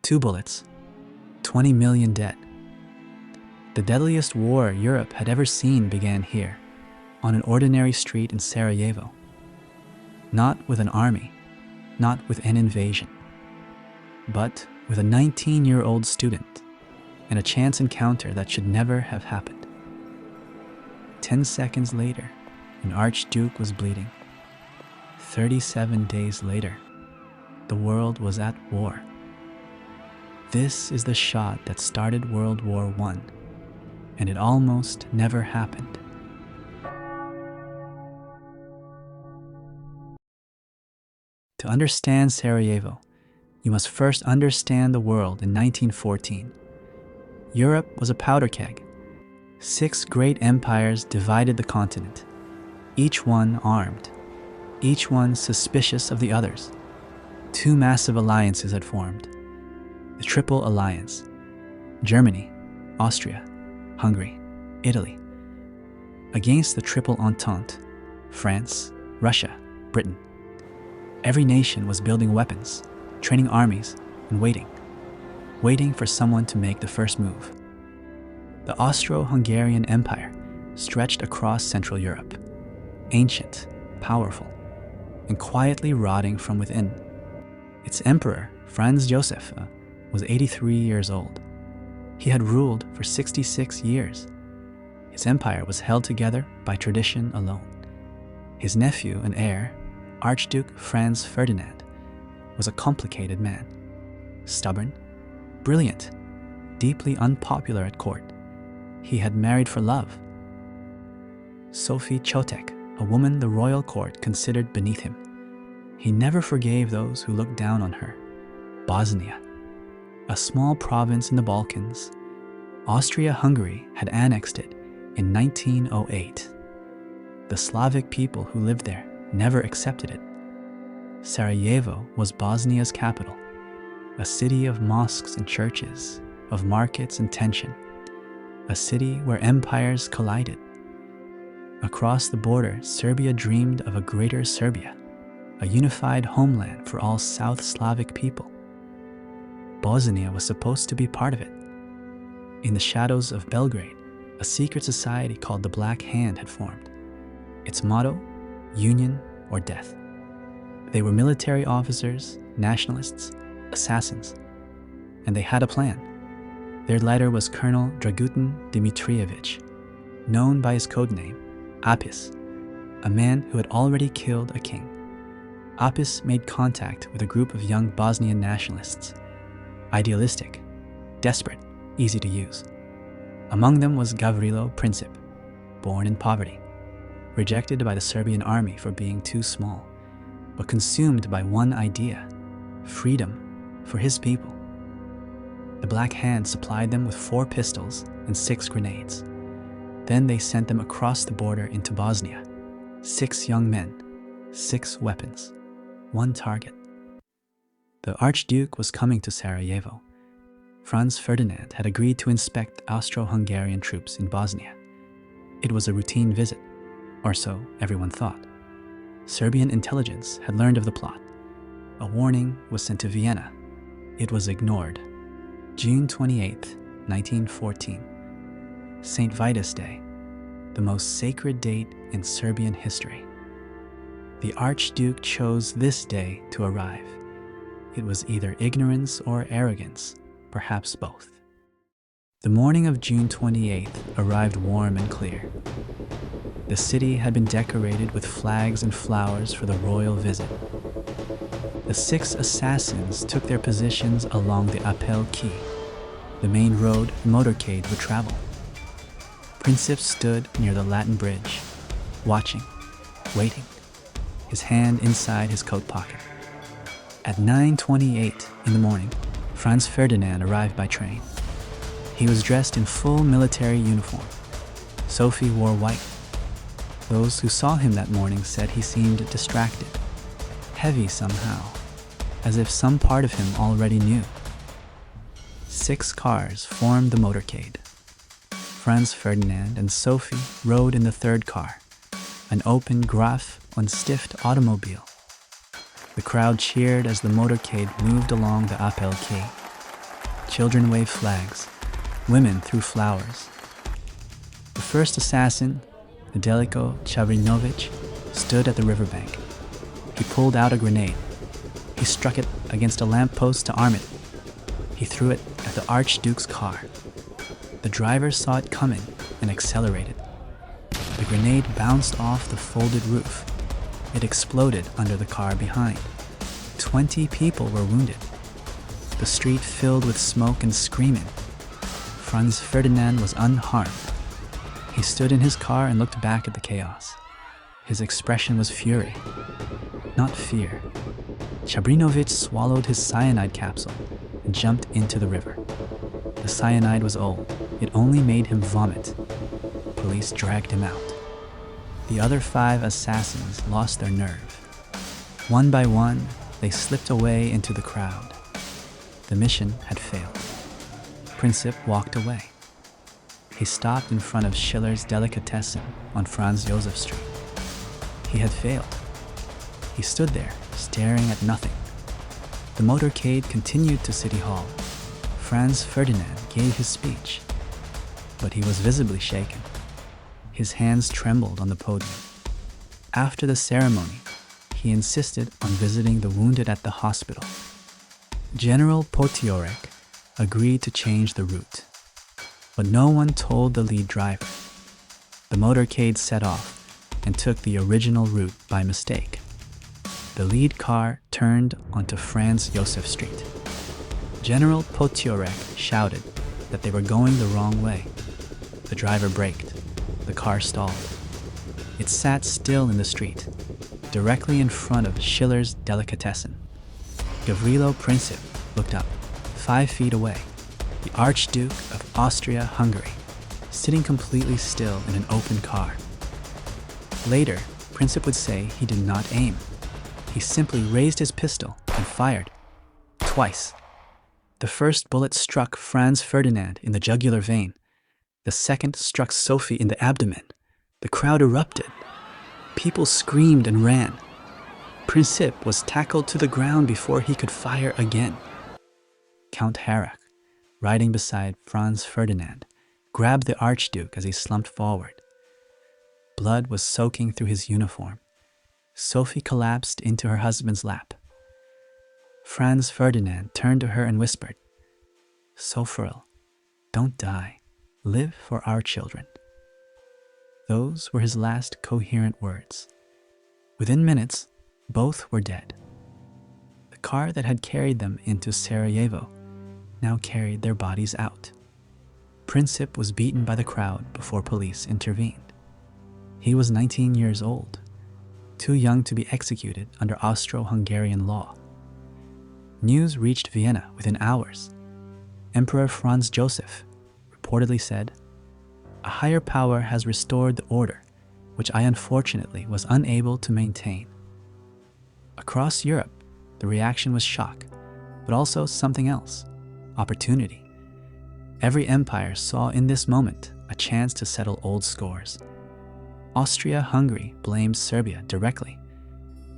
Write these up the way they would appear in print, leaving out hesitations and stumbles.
2 bullets, 20 million dead. The deadliest war Europe had ever seen began here, on an ordinary street in Sarajevo. Not with an army, not with an invasion, but with a 19-year-old student and a chance encounter that should never have happened. 10 seconds later, an Archduke was bleeding. 37 days later, the world was at war. This is the shot that started World War I, and it almost never happened. To understand Sarajevo, you must first understand the world in 1914. Europe was a powder keg. 6 great empires divided the continent, each one armed, each one suspicious of the others. 2 massive alliances had formed. The Triple Alliance: Germany, Austria, Hungary, Italy. Against the Triple Entente: France, Russia, Britain. Every nation was building weapons, training armies, and waiting for someone to make the first move. The Austro-Hungarian Empire stretched across Central Europe, ancient, powerful, and quietly rotting from within. Its emperor, Franz Joseph, was 83 years old. He had ruled for 66 years. His empire was held together by tradition alone. His nephew and heir, Archduke Franz Ferdinand, was a complicated man. Stubborn, brilliant, deeply unpopular at court. He had married for love. Sophie Chotek, a woman the royal court considered beneath him. He never forgave those who looked down on her. Bosnia, a small province in the Balkans, Austria-Hungary had annexed it in 1908. The Slavic people who lived there never accepted it. Sarajevo was Bosnia's capital, a city of mosques and churches, of markets and tension, a city where empires collided. Across the border, Serbia dreamed of a greater Serbia, a unified homeland for all South Slavic people. Bosnia was supposed to be part of it. In the shadows of Belgrade, a secret society called the Black Hand had formed. Its motto: union or death. They were military officers, nationalists, assassins, and they had a plan. Their leader was Colonel Dragutin Dimitrievich, known by his codename, Apis, a man who had already killed a king. Apis made contact with a group of young Bosnian nationalists, idealistic, desperate, easy to use. Among them was Gavrilo Princip, born in poverty, rejected by the Serbian army for being too small, but consumed by one idea: freedom for his people. The Black Hand supplied them with 4 pistols and 6 grenades. Then they sent them across the border into Bosnia. 6 young men, 6 weapons, 1 target. The Archduke was coming to Sarajevo. Franz Ferdinand had agreed to inspect Austro-Hungarian troops in Bosnia. It was a routine visit, or so everyone thought. Serbian intelligence had learned of the plot. A warning was sent to Vienna. It was ignored. June 28, 1914. St. Vitus Day, the most sacred date in Serbian history. The Archduke chose this day to arrive. It was either ignorance or arrogance, perhaps both. The morning of June 28th arrived warm and clear. The city had been decorated with flags and flowers for the royal visit. The 6 assassins took their positions along the Apel Quay, the main road the motorcade would travel. Princip stood near the Latin Bridge, watching, waiting, his hand inside his coat pocket. At 9:28 in the morning, Franz Ferdinand arrived by train. He was dressed in full military uniform. Sophie wore white. Those who saw him that morning said he seemed distracted, heavy somehow, as if some part of him already knew. 6 cars formed the motorcade. Franz Ferdinand and Sophie rode in the 3rd car, an open Graf und Stift automobile. The crowd cheered as the motorcade moved along the Apel Quay. Children waved flags. Women threw flowers. The first assassin, Nedeljko Chabrinovich, stood at the riverbank. He pulled out a grenade. He struck it against a lamppost to arm it. He threw it at the Archduke's car. The driver saw it coming and accelerated. The grenade bounced off the folded roof. It exploded under the car behind. 20 people were wounded. The street filled with smoke and screaming. Franz Ferdinand was unharmed. He stood in his car and looked back at the chaos. His expression was fury, not fear. Chabrinovich swallowed his cyanide capsule and jumped into the river. The cyanide was old. It only made him vomit. Police dragged him out. The other 5 assassins lost their nerve. One by one, they slipped away into the crowd. The mission had failed. Princip walked away. He stopped in front of Schiller's Delicatessen on Franz Josef Street. He had failed. He stood there, staring at nothing. The motorcade continued to City Hall. Franz Ferdinand gave his speech, but he was visibly shaken. His hands trembled on the podium. After the ceremony, he insisted on visiting the wounded at the hospital. General Potiorek agreed to change the route, but no one told the lead driver. The motorcade set off and took the original route by mistake. The lead car turned onto Franz Josef Street. General Potiorek shouted that they were going the wrong way. The driver braked. The car stalled. It sat still in the street, directly in front of Schiller's Delicatessen. Gavrilo Princip looked up, 5 feet away. The Archduke of Austria-Hungary, sitting completely still in an open car. Later, Princip would say he did not aim. He simply raised his pistol and fired. Twice. The first bullet struck Franz Ferdinand in the jugular vein. The second struck Sophie in the abdomen. The crowd erupted. People screamed and ran. Princip was tackled to the ground before he could fire again. Count Harrach, riding beside Franz Ferdinand, grabbed the Archduke as he slumped forward. Blood was soaking through his uniform. Sophie collapsed into her husband's lap. Franz Ferdinand turned to her and whispered, "Sophoril, don't die. Live for our children." Those were his last coherent words. Within minutes, both were dead. The car that had carried them into Sarajevo now carried their bodies out. Princip was beaten by the crowd before police intervened. He was 19 years old, too young to be executed under Austro-Hungarian law. News reached Vienna within hours. Emperor Franz Joseph reportedly said, "A higher power has restored the order, which I unfortunately was unable to maintain." Across Europe, the reaction was shock, but also something else, opportunity. Every empire saw in this moment a chance to settle old scores. Austria-Hungary blamed Serbia directly.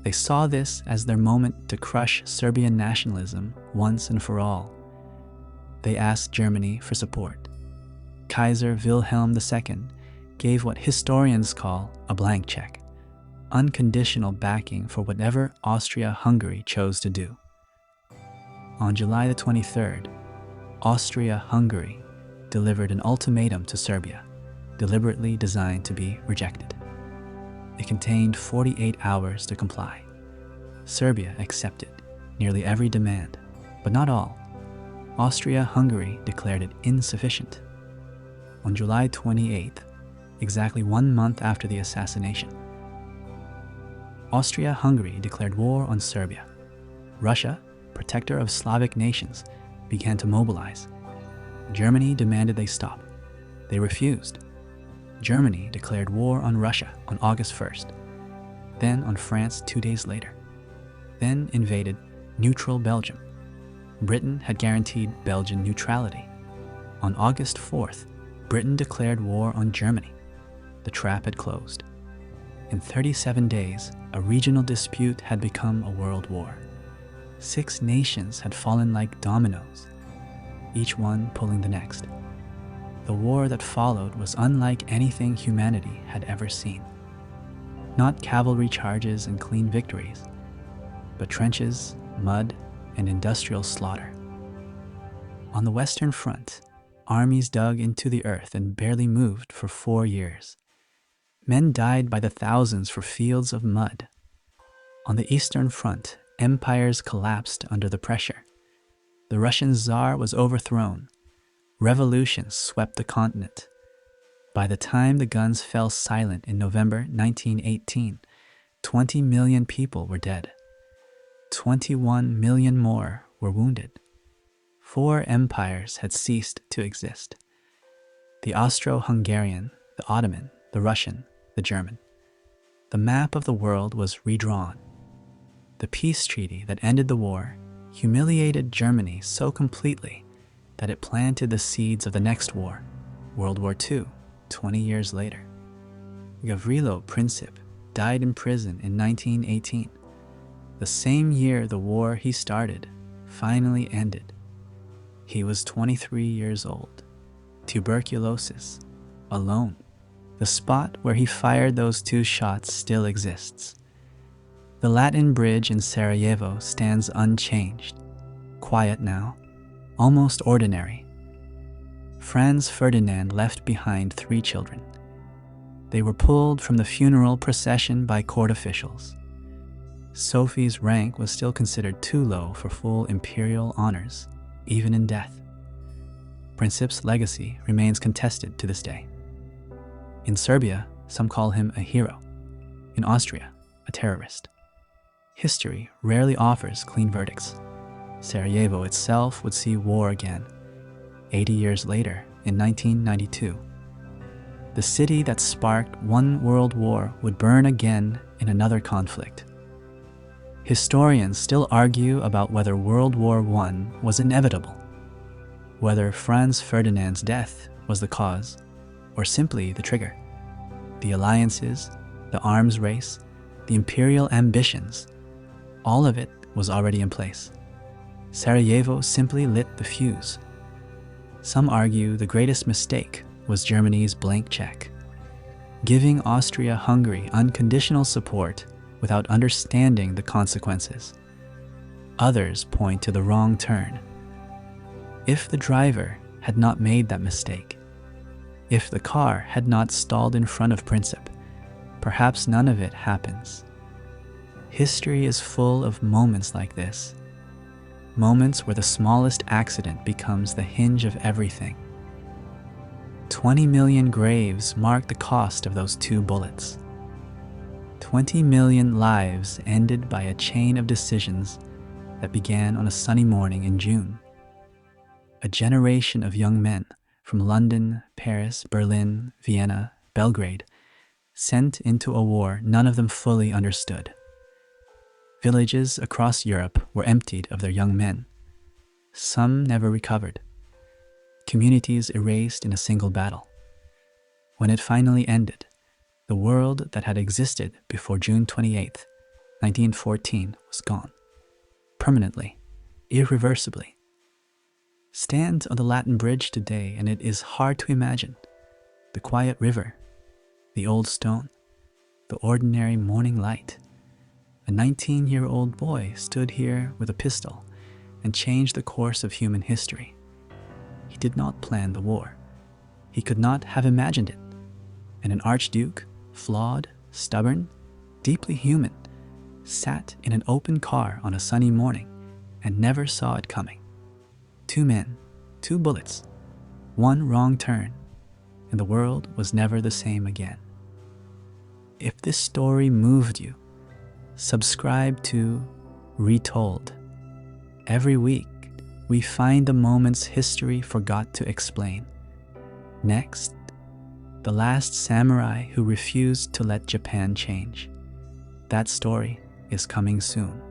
They saw this as their moment to crush Serbian nationalism once and for all. They asked Germany for support. Kaiser Wilhelm II gave what historians call a blank check, unconditional backing for whatever Austria-Hungary chose to do. On July the 23rd, Austria-Hungary delivered an ultimatum to Serbia, deliberately designed to be rejected. It contained 48 hours to comply. Serbia accepted nearly every demand, but not all. Austria-Hungary declared it insufficient. On July 28th, exactly 1 month after the assassination, Austria-Hungary declared war on Serbia. Russia, protector of Slavic nations, began to mobilize. Germany demanded they stop. They refused. Germany declared war on Russia on August 1st, then on France 2 days later, then invaded neutral Belgium. Britain had guaranteed Belgian neutrality. On August 4th, Britain declared war on Germany. The trap had closed. In 37 days, a regional dispute had become a world war. 6 nations had fallen like dominoes. each one pulling the next. The war that followed was unlike anything humanity had ever seen. Not cavalry charges and clean victories, but trenches, mud, and industrial slaughter. On the Western Front, armies dug into the earth and barely moved for 4 years. Men died by the thousands for fields of mud. On the Eastern Front, empires collapsed under the pressure. The Russian Tsar was overthrown. Revolutions swept the continent. By the time the guns fell silent in November 1918, 20 million people were dead. 21 million more were wounded. 4 empires had ceased to exist: the Austro-Hungarian, the Ottoman, the Russian, the German. The map of the world was redrawn. The peace treaty that ended the war humiliated Germany so completely that it planted the seeds of the next war, World War II, 20 years later. Gavrilo Princip died in prison in 1918. The same year the war he started finally ended. He was 23 years old. Tuberculosis. Alone. The spot where he fired those 2 shots still exists. The Latin Bridge in Sarajevo stands unchanged. Quiet now. Almost ordinary. Franz Ferdinand left behind 3 children. They were pulled from the funeral procession by court officials. Sophie's rank was still considered too low for full imperial honors, even in death. Princip's legacy remains contested to this day. In Serbia, some call him a hero. In Austria, a terrorist. History rarely offers clean verdicts. Sarajevo itself would see war again, 80 years later, in 1992. The city that sparked one world war would burn again in another conflict. Historians still argue about whether World War I was inevitable, whether Franz Ferdinand's death was the cause, or simply the trigger. The alliances, the arms race, the imperial ambitions, all of it was already in place. Sarajevo simply lit the fuse. Some argue the greatest mistake was Germany's blank check, giving Austria-Hungary unconditional support without understanding the consequences. Others point to the wrong turn. If the driver had not made that mistake, if the car had not stalled in front of Princip, perhaps none of it happens. History is full of moments like this. Moments where the smallest accident becomes the hinge of everything. 20 million graves mark the cost of those 2 bullets. 20 million lives ended by a chain of decisions that began on a sunny morning in June. A generation of young men from London, Paris, Berlin, Vienna, Belgrade, sent into a war none of them fully understood. Villages across Europe were emptied of their young men. Some never recovered. Communities erased in a single battle. When it finally ended, the world that had existed before June 28, 1914 was gone. Permanently, irreversibly. Stand on the Latin Bridge today and it is hard to imagine. The quiet river, the old stone, the ordinary morning light. A 19-year-old boy stood here with a pistol and changed the course of human history. He did not plan the war. He could not have imagined it. And an archduke, flawed, stubborn, deeply human, sat in an open car on a sunny morning and never saw it coming. 2 men, 2 bullets, 1 wrong turn, and the world was never the same again. If this story moved you, subscribe to RETOLD. Every week, we find the moments history forgot to explain. Next, the last samurai who refused to let Japan change. That story is coming soon.